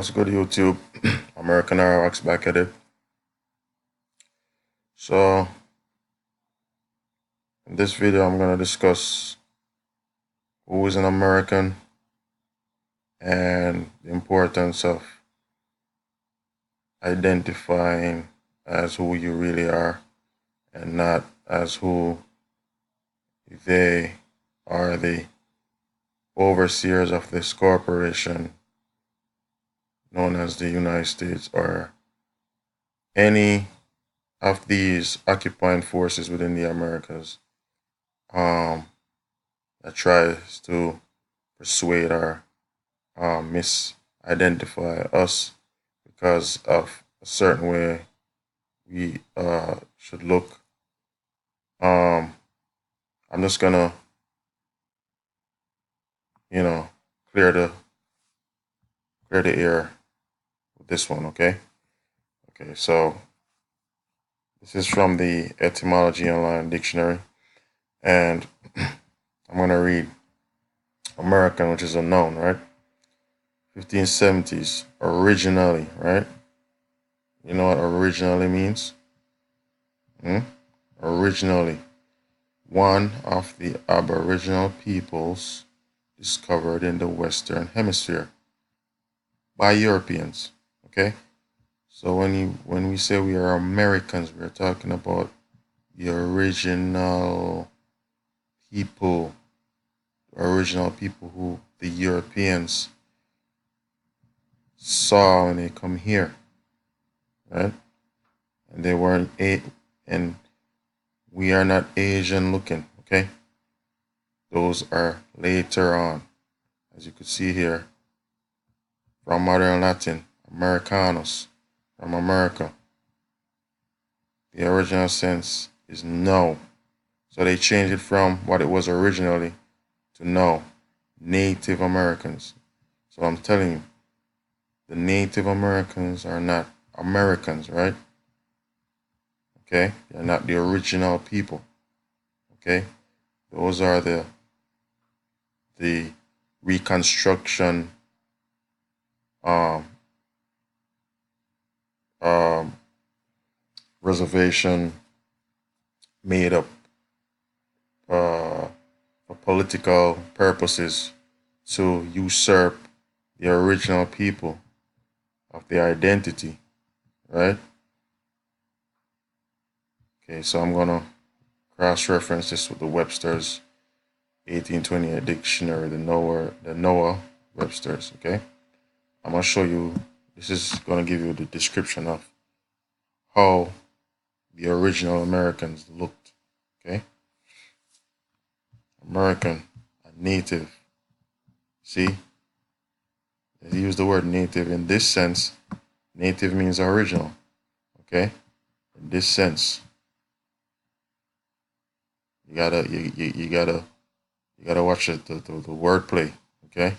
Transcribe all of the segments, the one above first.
What's good, YouTube? American RX back at it. So, in this video, I'm going to discuss who is an American and the importance of identifying as who you really are and not as who they are, the overseers of this corporation known as the United States, or any of these occupying forces within the Americas that tries to persuade or misidentify us because of a certain way we should look. I'm just gonna, clear the air with this one, okay? Okay, so this is from the Etymology Online Dictionary, and I'm gonna read American, which is a noun, right? 1570s, originally, right? You know what originally means? Originally, one of the Aboriginal peoples discovered in the Western Hemisphere by Europeans. Okay, so when we say we are Americans, we're talking about the original people, who the Europeans saw when they come here, right? And they weren't and we are not Asian looking, okay? Those are later on, as you could see here, from modern Latin, Americanos, from America. The original sense is no. So they changed it from what it was originally to no, Native Americans. So I'm telling you, the Native Americans are not Americans, right? Okay, they're not the original people. Okay, those are the Reconstruction reservation made up for political purposes to usurp the original people of their identity, right? Okay, so I'm gonna cross-reference this with the Webster's 1828 dictionary, the Noah Webster's. Okay, I'm gonna show you. This is gonna give you the description of how the original Americans looked. Okay, American, a native. See, they use the word native in this sense. Native means original. Okay, in this sense, you gotta watch it, the wordplay. Okay,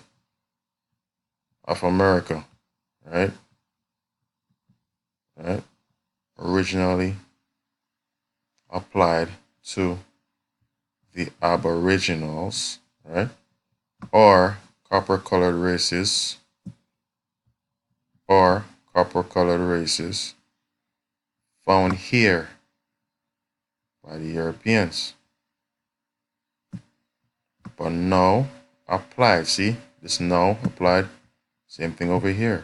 of America, right? Right. Originally applied to the Aboriginals, right? Or copper-colored races, found here by the Europeans. But no applied. See, this no applied. Same thing over here,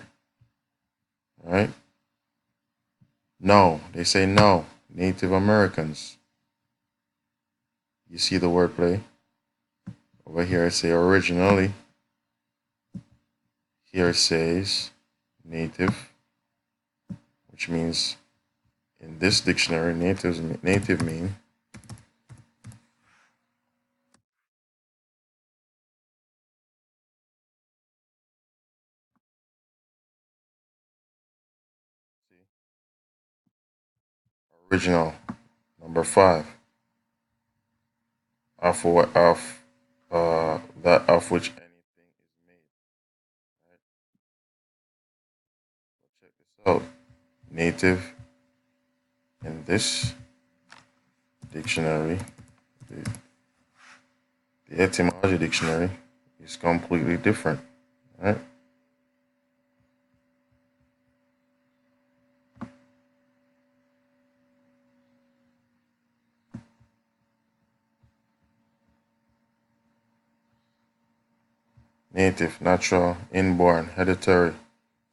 right? No, they say no. Native Americans. You see the wordplay? Over here it say originally. Here it says native, which means in this dictionary, native mean original. Number 5. Of what that of which anything is made. Right? So check this out. Native in this dictionary, the, the etymology dictionary, is completely different. Right? native, natural, inborn, hereditary,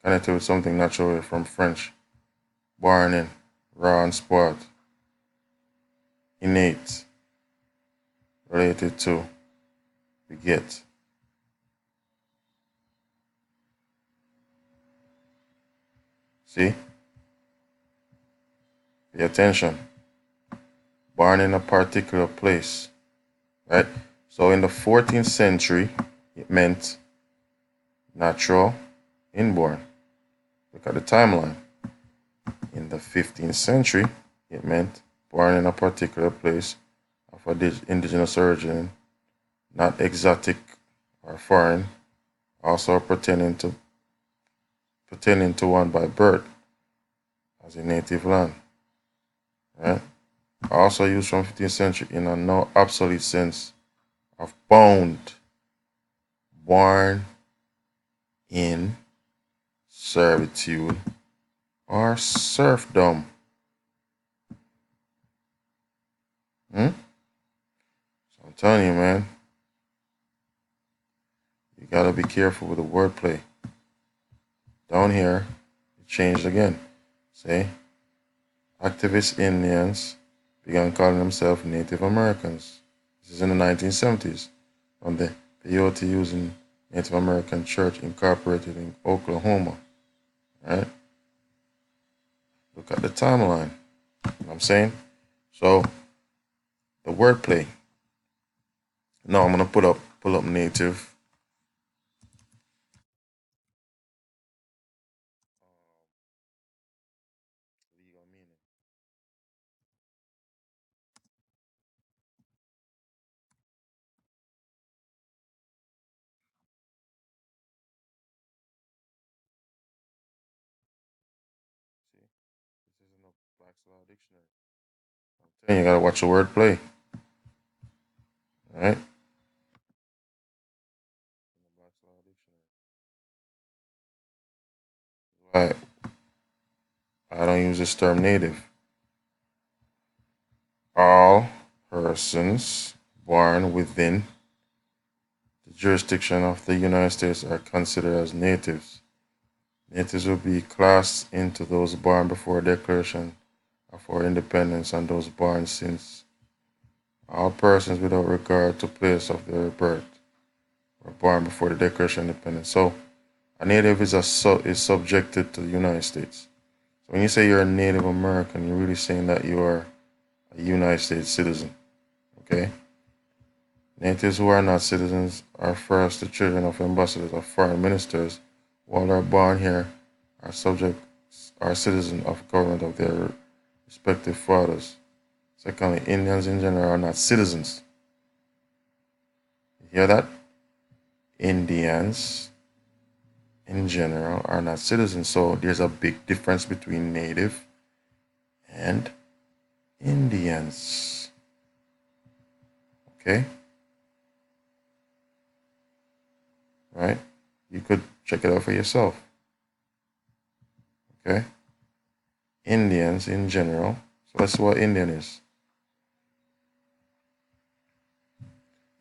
connected with something natural from French, born in, raw and spoiled, innate, related to, beget. See? Pay attention. Born in a particular place, right? So in the 14th century, it meant natural, inborn. Look at the timeline. In the 15th century, it meant born in a particular place of indigenous origin, not exotic or foreign, also pertaining to one by birth as a native land. Right? Also used from 15th century in a now obsolete sense of bound, born in servitude or serfdom. Hmm? So I'm telling you, man, you gotta be careful with the wordplay. Down here, it changed again. Say, activist Indians began calling themselves Native Americans. This is in the 1970s, from the peyote using Native American Church Incorporated in Oklahoma. Right? Look at the timeline. You know what I'm saying? So the wordplay. Now I'm gonna pull up native. Legal meaning. See, this isn't a Black's Law Dictionary. I'm telling you, you gotta watch the wordplay. All right? Black's Law Dictionary. Why I don't use this term native. All persons born within the jurisdiction of the United States are considered as natives. Natives will be classed into those born before declaration of our independence and those born since. All persons without regard to place of their birth were born before the Declaration of Independence. So a native is subjected to the United States. So when you say you're a Native American, you're really saying that you are a United States citizen. Okay? Natives who are not citizens are first the children of ambassadors or foreign ministers, while are born here are citizens of government of their respective fathers. Secondly, Indians in general are not citizens. You hear that? Indians in general are not citizens. So there's a big difference between native and Indians. Okay? Right? You could check it out for yourself. Okay? Indians in general. So that's what Indian is.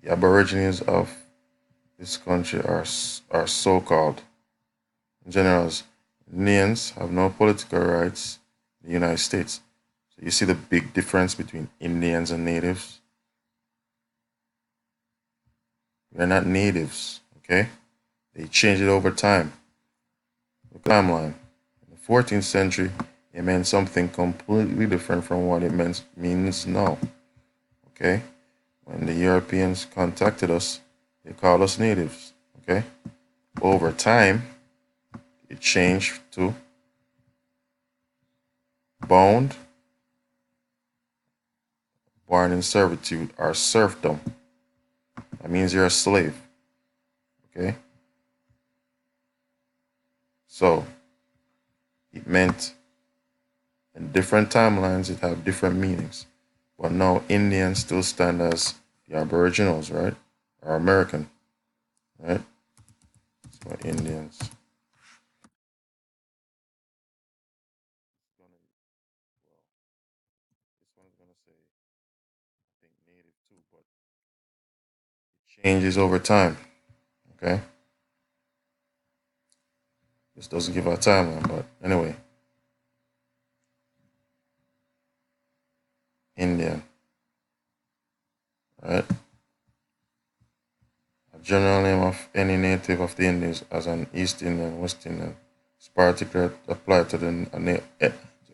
The Aborigines of this country are so called. In general, Indians have no political rights in the United States. So you see the big difference between Indians and natives? They're not natives, okay? They changed it over time. The timeline. In the 14th century, it meant something completely different from what it means now. Okay? When the Europeans contacted us, they called us natives. Okay? Over time, it changed to bound, born in servitude, or serfdom. That means you're a slave. Okay? So it meant in different timelines it have different meanings. But now Indians still stand as the Aboriginals, right? Or American, right? So Indians. Well, this one's gonna say I think native too, but it changes over time. Okay? This doesn't give a timeline, but anyway, Indian, right? A general name of any native of the Indies as an East Indian, West Indian is particularly applied to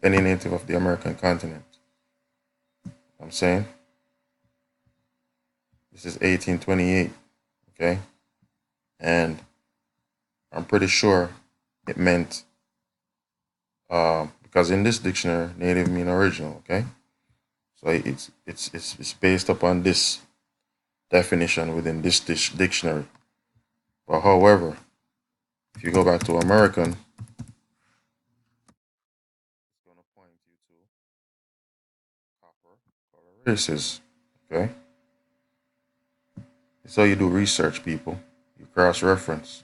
any native of the American continent. I'm saying this is 1828, okay? And I'm pretty sure it meant, because in this dictionary, native mean original, okay? So it's based upon this definition within this dictionary. But however, if you go back to American, it's going to point you to copper color races, okay? So you do research, people. You cross-reference.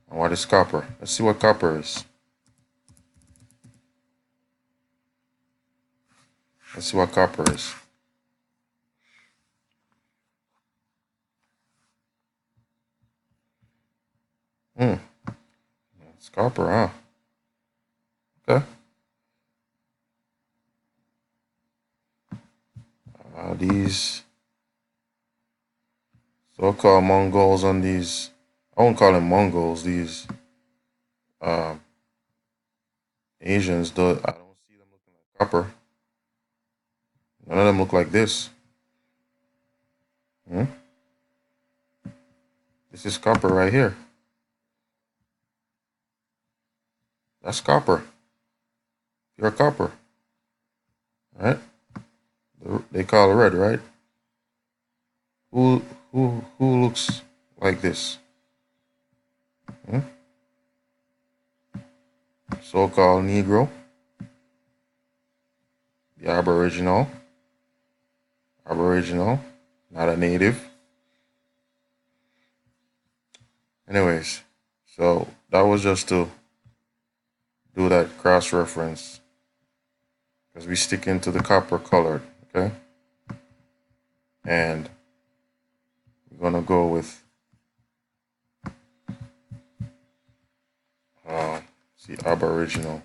And what is copper? Let's see what copper is. Let's see what copper is. It's copper, huh? Okay. These so-called Mongols on these, I won't call them Mongols, these um, Asians, though I don't see them looking like copper. None of them look like this. Hmm? This is copper right here. That's copper. Pure copper. Right? They call it red, right? Who who looks like this? Hmm? So-called Negro, the Aboriginal, not a native. Anyways, so that was just to do that cross-reference because we stick into the copper colored, okay? And we're gonna go with see Aboriginal.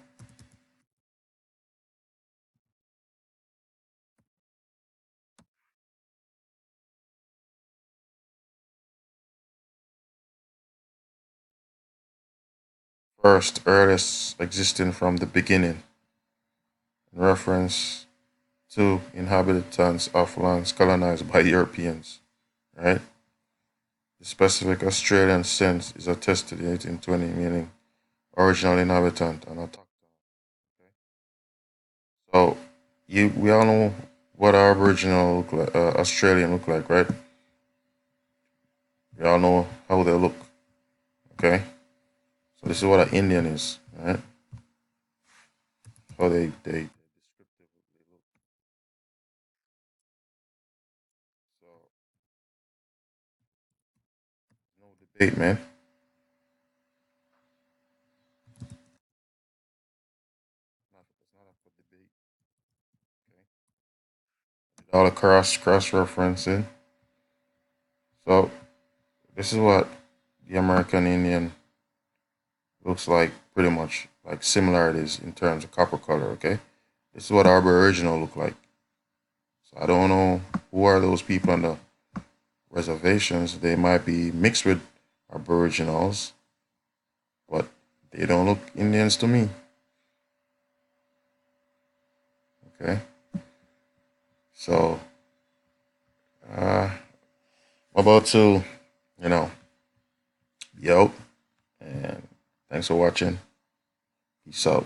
First, earliest existing from the beginning, in reference to inhabitants of lands colonized by Europeans, right? The specific Australian sense is attested in 1820, meaning original inhabitant and autochthon. Okay? So we all know what our Aboriginal look like, Australian look like, right? We all know how they look. Okay, so this is what an Indian is, right? How they descriptively look. So no debate, man. It's not up for debate. Okay, all the cross referencing. So this is what the American Indian looks like, pretty much like similarities in terms of copper color. Okay, this is what Aboriginal look like. So I don't know who are those people on the reservations. They might be mixed with Aboriginals, but they don't look Indians to me. Okay, so I'm about to, you know, be out, and thanks for watching. Peace out.